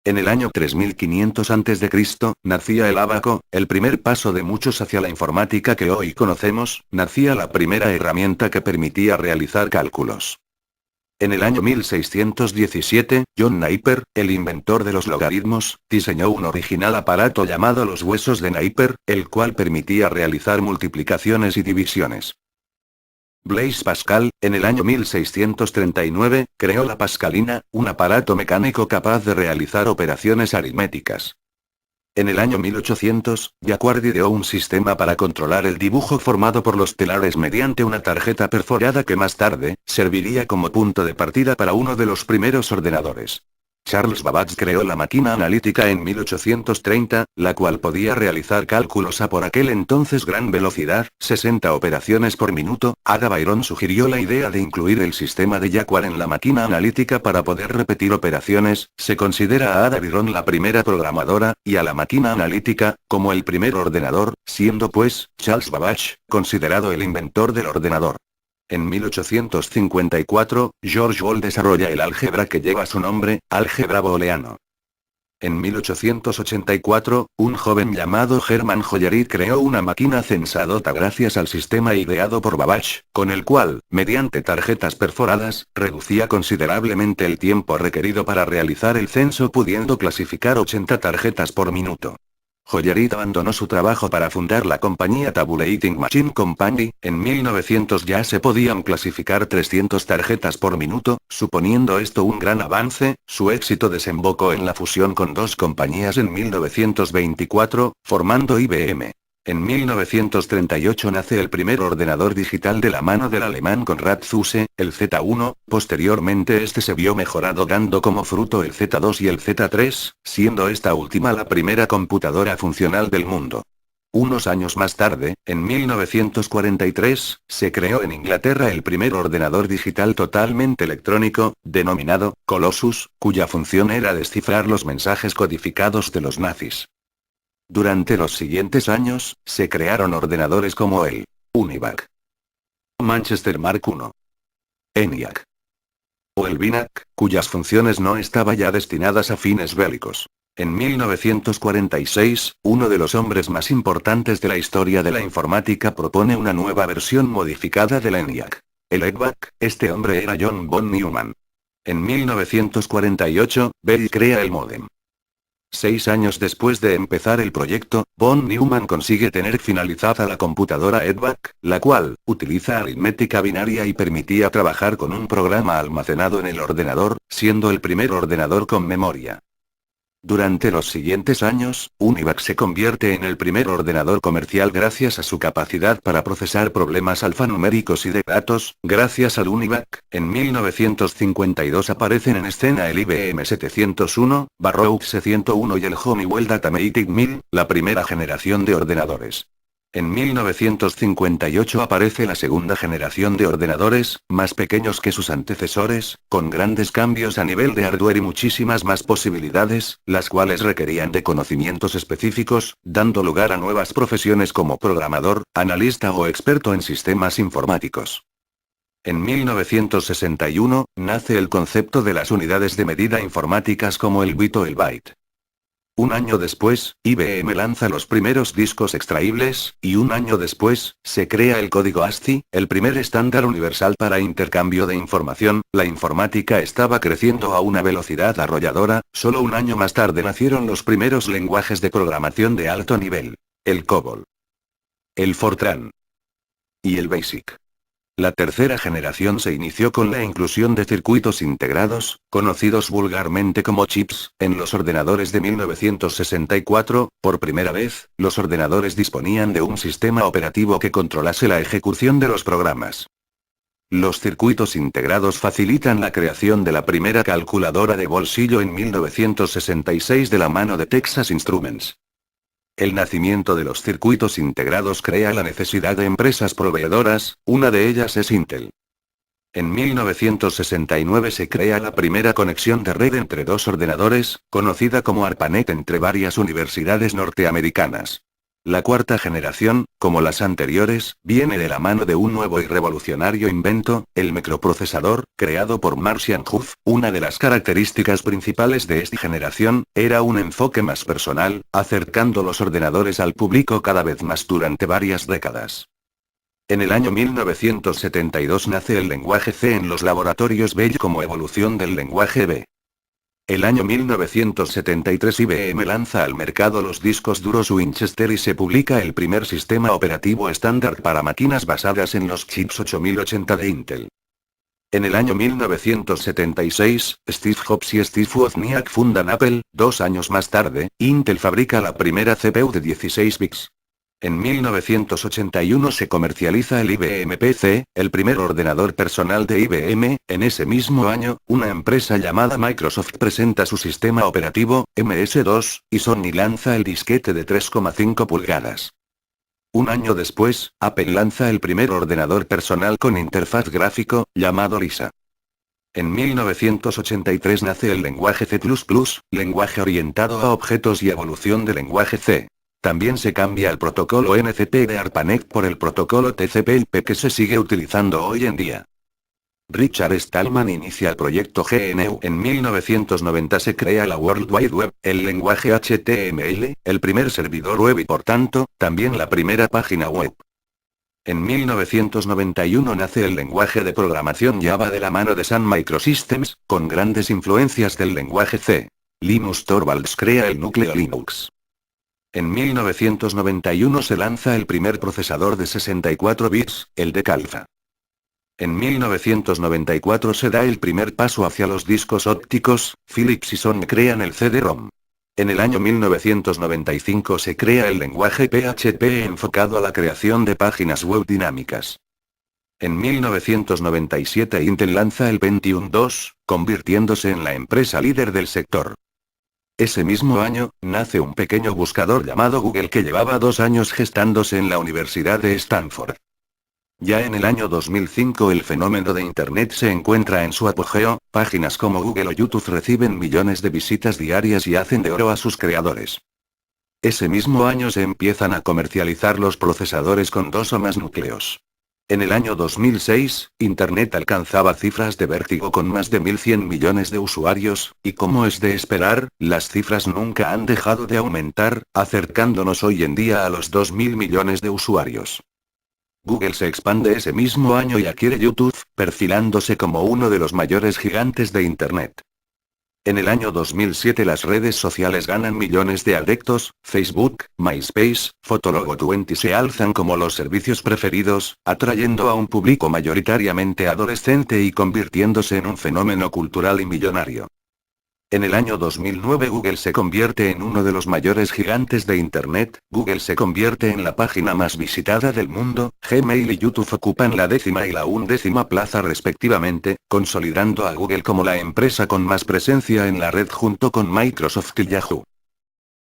En el año 3500 a.C., nacía el ábaco, el primer paso de muchos hacia la informática que hoy conocemos, nacía la primera herramienta que permitía realizar cálculos. En el año 1617, John Napier, el inventor de los logaritmos, diseñó un original aparato llamado los huesos de Napier, el cual permitía realizar multiplicaciones y divisiones. Blaise Pascal, en el año 1639, creó la pascalina, un aparato mecánico capaz de realizar operaciones aritméticas. En el año 1800, Jacquard ideó un sistema para controlar el dibujo formado por los telares mediante una tarjeta perforada que más tarde, serviría como punto de partida para uno de los primeros ordenadores. Charles Babbage creó la máquina analítica en 1830, la cual podía realizar cálculos a por aquel entonces gran velocidad, 60 operaciones por minuto. Ada Byron sugirió la idea de incluir el sistema de Jacquard en la máquina analítica para poder repetir operaciones. Se considera a Ada Byron la primera programadora, y a la máquina analítica, como el primer ordenador, siendo pues, Charles Babbage, considerado el inventor del ordenador. En 1854, George Boole desarrolla el álgebra que lleva su nombre, álgebra booleano. En 1884, un joven llamado Hermann Hollerith creó una máquina censadota gracias al sistema ideado por Babbage, con el cual, mediante tarjetas perforadas, reducía considerablemente el tiempo requerido para realizar el censo, pudiendo clasificar 80 tarjetas por minuto. Hollerith abandonó su trabajo para fundar la compañía Tabulating Machine Company. En 1900 ya se podían clasificar 300 tarjetas por minuto, suponiendo esto un gran avance. Su éxito desembocó en la fusión con dos compañías en 1924, formando IBM. En 1938 nace el primer ordenador digital de la mano del alemán Konrad Zuse, el Z1, posteriormente este se vio mejorado dando como fruto el Z2 y el Z3, siendo esta última la primera computadora funcional del mundo. Unos años más tarde, en 1943, se creó en Inglaterra el primer ordenador digital totalmente electrónico, denominado Colossus, cuya función era descifrar los mensajes codificados de los nazis. Durante los siguientes años, se crearon ordenadores como el UNIVAC, Manchester Mark I, ENIAC o el BINAC, cuyas funciones no estaban ya destinadas a fines bélicos. En 1946, uno de los hombres más importantes de la historia de la informática propone una nueva versión modificada del ENIAC, el EDVAC. Este hombre era John von Neumann. En 1948, Bell crea el módem. 6 años después de empezar el proyecto, von Neumann consigue tener finalizada la computadora EDVAC, la cual, utiliza aritmética binaria y permitía trabajar con un programa almacenado en el ordenador, siendo el primer ordenador con memoria. Durante los siguientes años, UNIVAC se convierte en el primer ordenador comercial gracias a su capacidad para procesar problemas alfanuméricos y de datos. Gracias al UNIVAC, en 1952 aparecen en escena el IBM 701, Baroque 101 y el Honeywell Datamatic 1000, la primera generación de ordenadores. En 1958 aparece la segunda generación de ordenadores, más pequeños que sus antecesores, con grandes cambios a nivel de hardware y muchísimas más posibilidades, las cuales requerían de conocimientos específicos, dando lugar a nuevas profesiones como programador, analista o experto en sistemas informáticos. En 1961, nace el concepto de las unidades de medida informáticas como el bit o el byte. Un año después, IBM lanza los primeros discos extraíbles, y un año después, se crea el código ASCII, el primer estándar universal para intercambio de información. La informática estaba creciendo a una velocidad arrolladora. Solo un año más tarde nacieron los primeros lenguajes de programación de alto nivel: el COBOL, el Fortran y el BASIC. La tercera generación se inició con la inclusión de circuitos integrados, conocidos vulgarmente como chips, en los ordenadores de 1964. Por primera vez, los ordenadores disponían de un sistema operativo que controlase la ejecución de los programas. Los circuitos integrados facilitan la creación de la primera calculadora de bolsillo en 1966 de la mano de Texas Instruments. El nacimiento de los circuitos integrados crea la necesidad de empresas proveedoras, una de ellas es Intel. En 1969 se crea la primera conexión de red entre dos ordenadores, conocida como ARPANET entre varias universidades norteamericanas. La cuarta generación, como las anteriores, viene de la mano de un nuevo y revolucionario invento, el microprocesador, creado por Martian Huff. Una de las características principales de esta generación, era un enfoque más personal, acercando los ordenadores al público cada vez más durante varias décadas. En el año 1972 nace el lenguaje C en los laboratorios Bell como evolución del lenguaje B. El año 1973 IBM lanza al mercado los discos duros Winchester y se publica el primer sistema operativo estándar para máquinas basadas en los chips 8080 de Intel. En el año 1976, Steve Jobs y Steve Wozniak fundan Apple. 2 años más tarde, Intel fabrica la primera CPU de 16 bits. En 1981 se comercializa el IBM PC, el primer ordenador personal de IBM. En ese mismo año, una empresa llamada Microsoft presenta su sistema operativo, MS-2, y Sony lanza el disquete de 3,5 pulgadas. Un año después, Apple lanza el primer ordenador personal con interfaz gráfico, llamado Lisa. En 1983 nace el lenguaje C++, lenguaje orientado a objetos y evolución del lenguaje C. También se cambia el protocolo NCP de ARPANET por el protocolo TCP/IP que se sigue utilizando hoy en día. Richard Stallman inicia el proyecto GNU. En 1990 se crea la World Wide Web, el lenguaje HTML, el primer servidor web y por tanto, también la primera página web. En 1991 nace el lenguaje de programación Java de la mano de Sun Microsystems, con grandes influencias del lenguaje C. Linus Torvalds crea el núcleo Linux. En 1991 se lanza el primer procesador de 64 bits, el Decalza. En 1994 se da el primer paso hacia los discos ópticos. Philips y Sony crean el CD-ROM. En el año 1995 se crea el lenguaje PHP enfocado a la creación de páginas web dinámicas. En 1997 Intel lanza el Pentium II, convirtiéndose en la empresa líder del sector. Ese mismo año, nace un pequeño buscador llamado Google que llevaba 2 años gestándose en la Universidad de Stanford. Ya en el año 2005 el fenómeno de Internet se encuentra en su apogeo. Páginas como Google o YouTube reciben millones de visitas diarias y hacen de oro a sus creadores. Ese mismo año se empiezan a comercializar los procesadores con 2 o más núcleos. En el año 2006, Internet alcanzaba cifras de vértigo con más de 1.100 millones de usuarios, y como es de esperar, las cifras nunca han dejado de aumentar, acercándonos hoy en día a los 2.000 millones de usuarios. Google se expande ese mismo año y adquiere YouTube, perfilándose como uno de los mayores gigantes de Internet. En el año 2007 las redes sociales ganan millones de adeptos. Facebook, MySpace, Fotolog20 se alzan como los servicios preferidos, atrayendo a un público mayoritariamente adolescente y convirtiéndose en un fenómeno cultural y millonario. En el año 2009 Google se convierte en uno de los mayores gigantes de Internet. Google se convierte en la página más visitada del mundo. Gmail y YouTube ocupan la 10ª y la 11ª plaza respectivamente, consolidando a Google como la empresa con más presencia en la red junto con Microsoft y Yahoo.